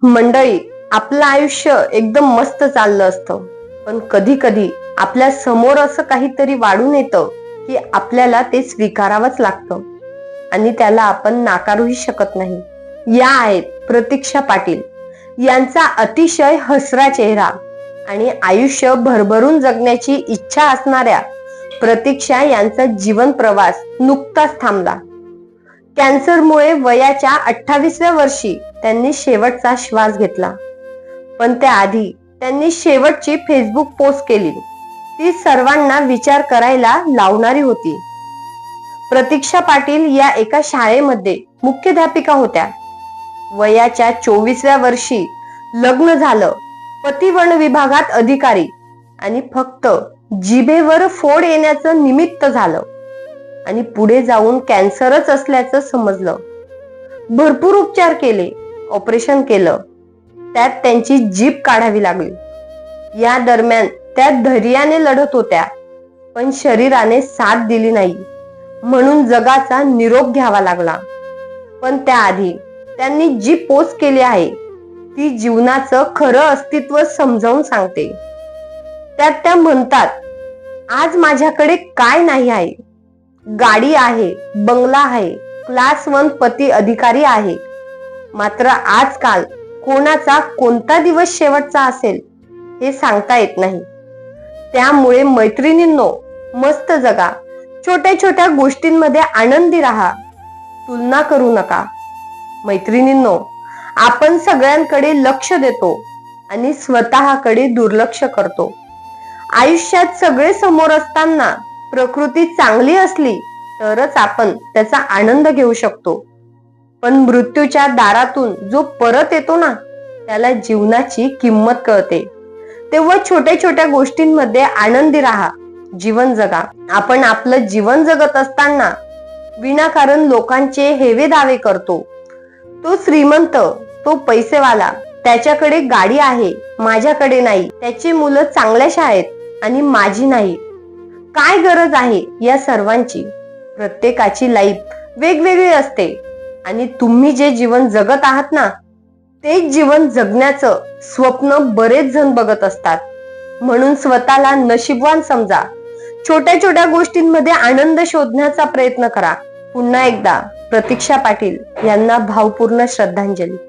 मंडळी, आपलं आयुष्य एकदम मस्त चाललं असतं, पण कधी कधी आपल्या समोर असं काहीतरी वाढून येतं की आपल्याला ते स्वीकारावंच लागतं आणि त्याला आपण नाकारूही शकत नाही. या आहेत प्रतीक्षा पाटील. यांचा अतिशय हसरा चेहरा आणि आयुष्य भरभरून जगण्याची इच्छा असणाऱ्या प्रतीक्षा यांचा जीवन प्रवास नुकताच थांबला. कॅन्सरमुळे वयाच्या 28व्या वर्षी त्यांनी शेवटचा श्वास घेतला. पण त्याआधी त्यांनी शेवटची फेसबुक पोस्ट केली. ती सर्वांना विचार करायला लावणारी होती. प्रतीक्षा पाटील या एका शाळेमध्ये मुख्याध्यापिका होत्या. वयाच्या 24व्या वर्षी लग्न झालं. पती वन विभागात अधिकारी आणि फक्त जिभेवर फोड येण्याचं निमित्त झालं आणि पुढे जाऊन कॅन्सरच असल्याचं समजलं. भरपूर उपचार केले, ऑपरेशन केलं, त्यात त्यांची जीभ काढावी लागली. या दरम्यान त्या धैर्याने लढत होत्या, पण शरीराने साथ दिली नाही, म्हणून जगाचा निरोप घ्यावा लागला. पण त्याआधी त्यांनी जी पोस्ट केली आहे ती जीवनाचं खरं अस्तित्व समजावून सांगते. त्यात त्या म्हणतात, आज माझ्याकडे काय नाही आहे. गाडी आहे, बंगला आहे, क्लास 1 पती अधिकारी आहे. मात्र आजकाल कोणाचा कोणता दिवस शेवटचा असेल हे सांगता येत नाही. त्यामुळे मैत्रिणींनो, मस्त जगा, छोट्या छोट्या गोष्टींमध्ये आनंदी राहा, तुलना करू नका. मैत्रिणींनो, आपण सगळ्यांकडे लक्ष देतो आणि स्वतःकडे दुर्लक्ष करतो. आयुष्यात सगळे समोर असताना प्रकृती चांगली असली तरच आपण त्याचा आनंद घेऊ शकतो. पण मृत्यूच्या दारातून जो परत येतो ना, त्याला जीवनाची किंमत कळते. तेव्हा छोट्या छोट्या गोष्टींमध्ये आनंदी राहा, जीवन जगा. आपण आपलं जीवन जगत असताना विनाकारण लोकांचे हेवे दावे करतो. तो श्रीमंत, तो पैसेवाला, त्याच्याकडे गाडी आहे, माझ्याकडे नाही. त्याची मुलं चांगल्या शाळेत आणि माझी नाही. काय गरज आहे या सर्वांची? प्रत्येकाची लाईफ वेगवेगळी असते आणि तुम्ही जे जीवन जगत आहात ना, तेच जीवन जगण्याचं स्वप्न बरेच जण बघत असतात. म्हणून स्वतःला नशीबवान समजा. छोट्या छोट्या गोष्टींमध्ये आनंद शोधण्याचा प्रयत्न करा. पुन्हा एकदा प्रतीक्षा पाटील यांना भावपूर्ण श्रद्धांजली.